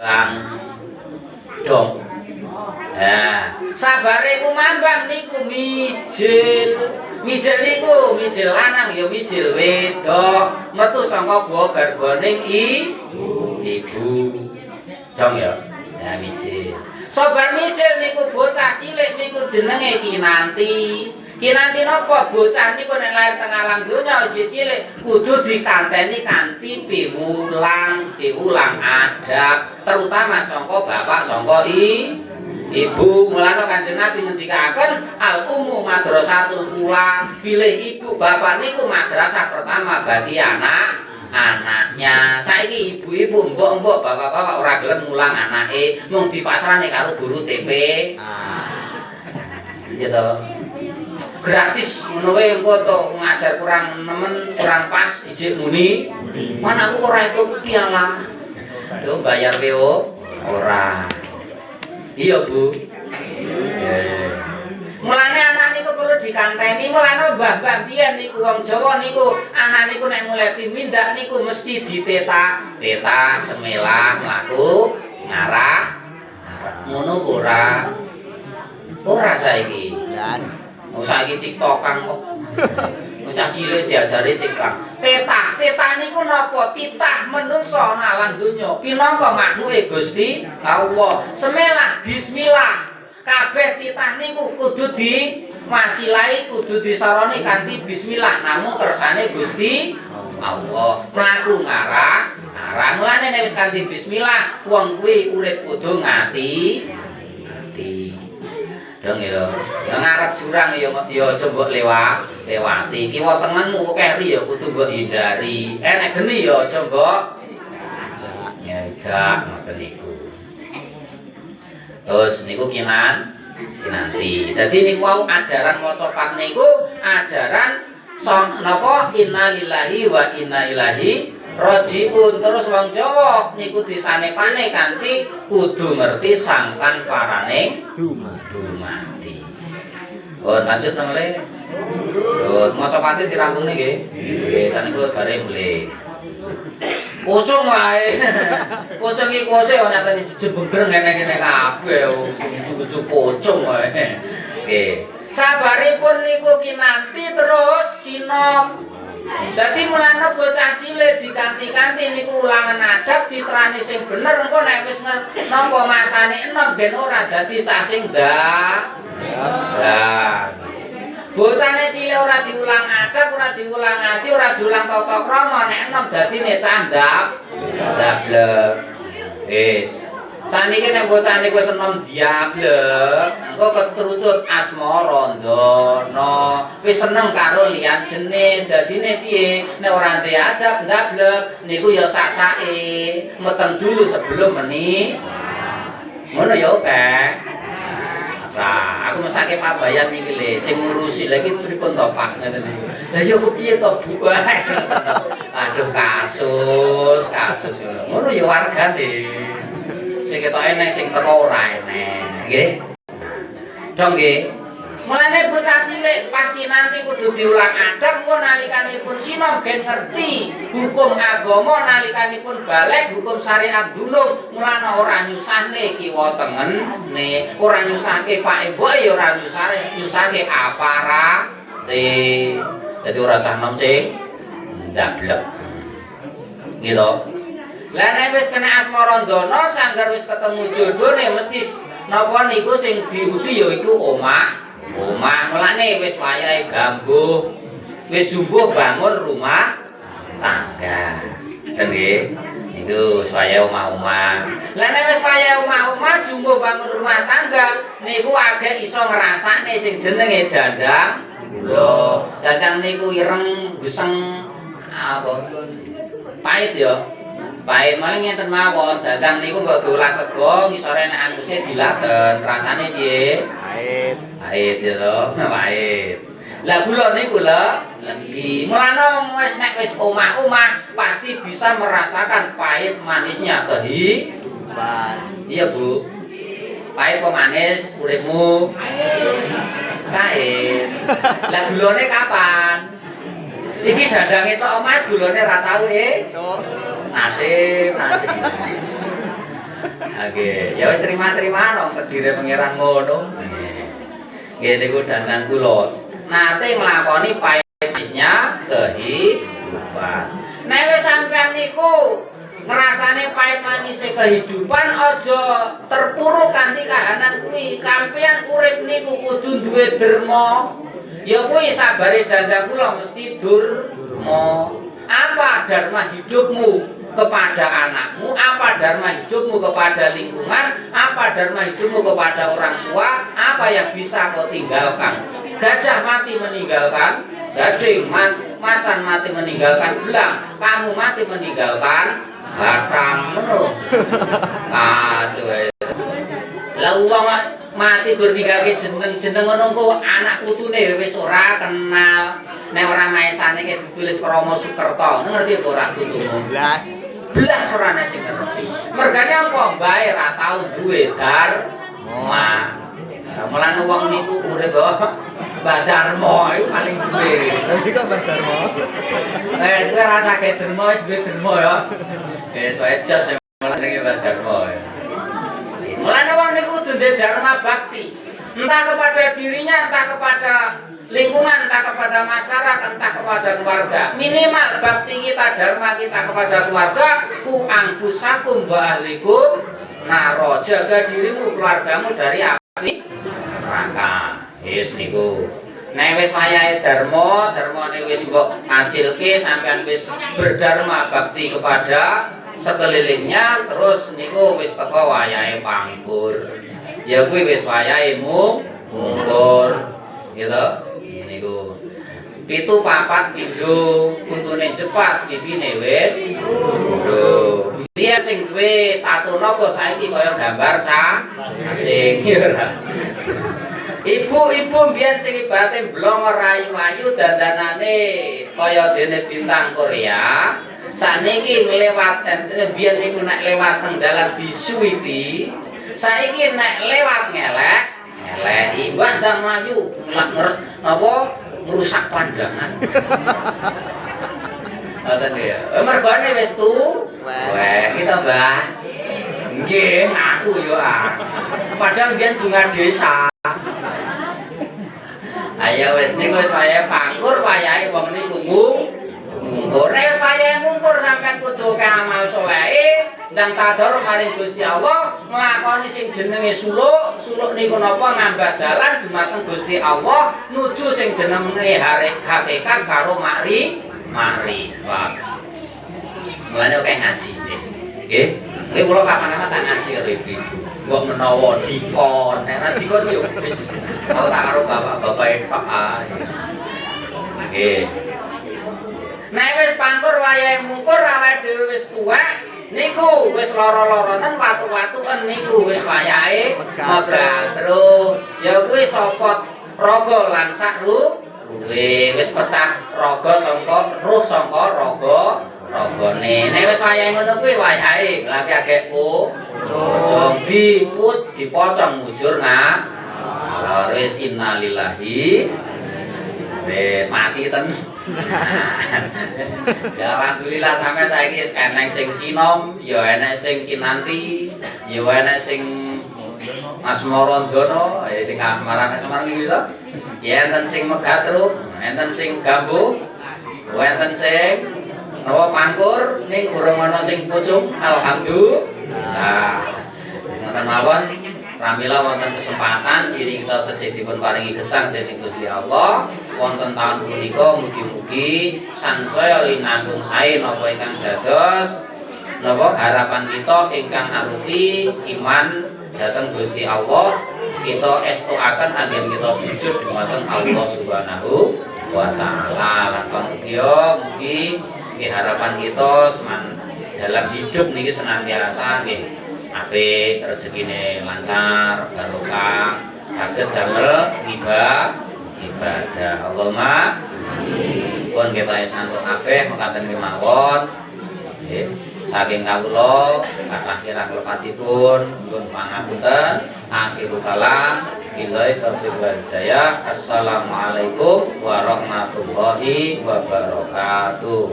Lang dong. Nah, sabare ku mambang niku mijil. Mijil niku mijil lanang ya mijil wedok, metu saka gua garbaning ibu. Dong ya. Ya mijil. Sobar mijil niku bocah cilik niku jenenge Kinanti. Kinanti napa bocah niku nek lair teng alam donya cilik kudu dikanteni kanthi piwulang adab, terutama sangka bapak sangka ibu. Mulane Kanjeng Nabi ngendikaken al ummu madrasatul ula, bilih ibu bapak niku madrasah pertama bagi anaknya. Saiki ibu-ibu mbok-mbok bapak-bapak ora gelem mulang anake, mung dipasrahne karo guru TP. Gitu. Gratis ngono wae engko to ngajar kurang nemen, kurang pas ijik muni. Anakku ora ikut piala. Yo bayar PO ora. Iya, Bu. Mulane anak niku perlu dikanteni, mulane mbah-mbah biyen niku wong Jawa niku anak niku nek mulai timindak niku mesti diteta semelah mlaku ngarah. Ngono ora. Ora saiki. Yes. Saiki TikTokan kok. Bocah cilik diajari TikTok. Tetah niku napa? Titah menungso nalang donya. Pinangka makhluke Gusti Allah. Semelah bismillah. Kabeh titah niku kudu dimasilahi, kudu disarani kanthi bismillah. Namung kersane Gusti Allah. Mlaku ngarah. Mulane nek wis kanthi bismillah, wong kuwi urip kudu ngati. Dong ya, ngarep jurang ya aja mbok lewati. Kiwa tengenmu kok keri ya kudu mbok hindari. Nek geni ya aja mbok nyedak ngoten niku. Terus niku Kinanti. Dadi niku wau ajaran maca pat niku ajaran napa innalillahi wa inna ilaihi rajiun. Terus wong Jawa niku disanepane kanthi kudu ngerti sangkan paraning dumati. Oh, lanjut nang le. Oh, maca pati dirangkung nggih. Nggih, saniku bare mle. Pocong wae. Pocong iki kose ora nyatane jebengger ngene-ngene kabeh. Cucu pocong wae. Nggih. Sabaripun niku Kinanti terus sinop. Dadi mulane bocah cilik dikanti-kanti niku ulangan adab diterani sing bener engko nek wis nampa masane enom ben ora dadi cah sing ndak. Bocahne cilik ora diulang adab, ora diulang ngaji, ora diulang tata krama nek enom dadine cah ndablek. Wis. Saniki nek bocah niku wis enom diablek, engko ketrucut asma Randana. Wis seneng karo liyan jenis. Dadine piye? Nek ora ndek adab ndablek niku ya sak-sake. Meten dulu sebelum meni. Ngono ya, Kak. Nah, aku mesake Pak Bayan iki lho, sing ngurusi lagi pripun to Pak ngene niku. Lah ya kepiye to Bu? Aduh kasus. Ngono ya wargane. Sing ketok enek sing teko ora enek, nggih. Dong nggih. Mulane bocah cilik pas Kinanti kudu diulang adab engko nalikanipun sinom ben ngerti hukum agama, nalikanipun balik hukum syariat dulung. Mulane ora nyusahne kiwa tengene, ora nyusahke Pak Ibu ya ora nyusahke aparate. Dadi ora cah nom sing ndablek. Gitu. Lah nek wis kena asma Randana sanggar wis ketemu jodhone mesti napa niku sing diudi ya iku omah. Mulane wis wayahe gambuh. Wis jumbuh bangun rumah tangga. Nggih. Niku wayahe omah-omah. Lah nek wis wayahe omah-omah jumbuh bangun rumah tangga niku agek iso ngrasakne sing jenenge dandang. Lho, dandang niku ireng, buseng apa? Pahit ya. Pahit malah ngenten mawon, dadang niku mbok diolah sego, ngisore nek anguse dilaten, rasane piye? Pahit ya to, pahit. Lah gula niku lho, legi. Mulane wis nek wis omah-omah pasti bisa merasakan pahit manisnya kehidupan. Iya, Bu. Pahit apa manis uripmu? Pahit. Lah gulane kapan? Iki dandange tok Mas, gulane ra tau Nasib. Oke, ya wis terima-terima dong kedire pangeran ngono. Nggih niku dandan kula. Nate nglakoni pahitnya kehidupan. Nek wis sampean niku ngrasane pahit manise kehidupan aja terpuruk kanthi kahanan kuwi. Kampean urip niku kudu duwe derma. Ya kuwi sabare dandang kula mesti durma. Apa dharma hidupmu kepada anakmu, apa dharma hidupmu kepada lingkungan, apa dharma hidupmu kepada orang tua, apa yang bisa kau tinggalkan. Gajah mati meninggalkan gading, macan mati meninggalkan belang, kamu mati meninggalkan batang menung. Cuy. Lah wong mati gur ninggalke jeneng-jeneng ngono kok anak putune wis ora kenal. Nek ora maesane ki ditulis Kromo Sukerto, ngerti apa ora putumu? Belas ora nek sing ngerti. Mergane apa mbae ra tau duwe dharma. Mulane wong niku urip Mbah Darma iku paling duwe. Iki kok Mbah Darma? Wis kowe rasake derma wis duwe derma ya. Wis wae jos mulane Mbah Darma. Mulane wong niku kudu duwe dharma bakti. Entah kepada dirinya, entah kepada lingkungan, entah kepada masyarakat, entah kepada keluarga. Minimal bakti kita, dharma kita kepada keluarga, ku anfusakum wa ahlikum naro, jaga dirimu, keluargamu dari api neraka. Wis niku. Nek wis wayahe dharma, dharmane wis mbok hasilke sampean wis berdharma bakti kepada sekelilingnya, terus niku wis teko wayahe pangkur. Ya kuwi wis wayahe mungkur. Gitu. Niku 7 4 pindho untune cepat pipine wis nduk. Dia sing duwe tato napa saiki kaya gambar cacing. Ibu-ibu mbiyen sing ibate blongo rayu-ayu dandanane kaya dene bintang Korea. Saniki ngliwat mbiyen niku nek lewat teng dalan disuwiti. Saiki nek lewat ngelek iwak dan maju apa merusak pandangan. Ngoten ya. Mergane wis weh kita Mbah. Nggih, aku yo padahal biyen bunga desa. Ayo wis niku wis wayahe pangkur, wayahe wong niku mungkur. Nek wayahe mungkur sampean kudu amal saleh dan tador maring Gusti Allah nglakoni sing jenenge suluk niku napa ngambah dalan dumateng Gusti Allah nuju sing jenenge hakikat karo makrifat. Mulane oke ngaji nggih. Nggih kula kapan-kapan tak ngaji karo ibu. Mbok menawa dikon, nek dikon yo wis aku tak karo bapak-bapak Pak ae. Nggih. Nek wis pangkur wayahe mungkur awake dhewe wis tuwek niku wis lara-laranen watu-watuken niku wis wayahe megat terus ya kuwi copot raga lan sak kuwi wis pecah raga sangka ruh sangka ragane. Nek wis wayahe ngono kuwi wayahe lagi agek dipocong mujur wis innalillahi wis mati ten. Ya alhamdulillah sampai saiki wis eneng sing sinom, ya enek sing kinanti, ya enek sing asmarandono, ya sing asmaran iki to. Ya enten sing megatru, enten sing gambu, enten sing napa pangkur ning urung ana sing pucung. Alhamdulillah. Wis ngoten mawon. Pramila wonten kesempatan diri kita tesih dipun paringi gesang dening Gusti Allah wonten taun punika mugi-mugi sansaya linanggung sae napa ingkang dados napa harapan kita ingkang arupi iman dhateng Gusti Allah kita estuaken anggen kita sujud dhumateng Allah Subhanahu wa taala lan mugi harapan kita dalam hidup niki senantiasa nggih apik rezekine lancar barokah saged damel ibadah Allahumma pun kita santun kabeh mekaten kemawon nggih saking kawula kathah kirang lepatipun nyuwun pangapunten akhirul kalam billahi taufiq wal hidayah. Assalamualaikum warahmatullahi wabarakatuh.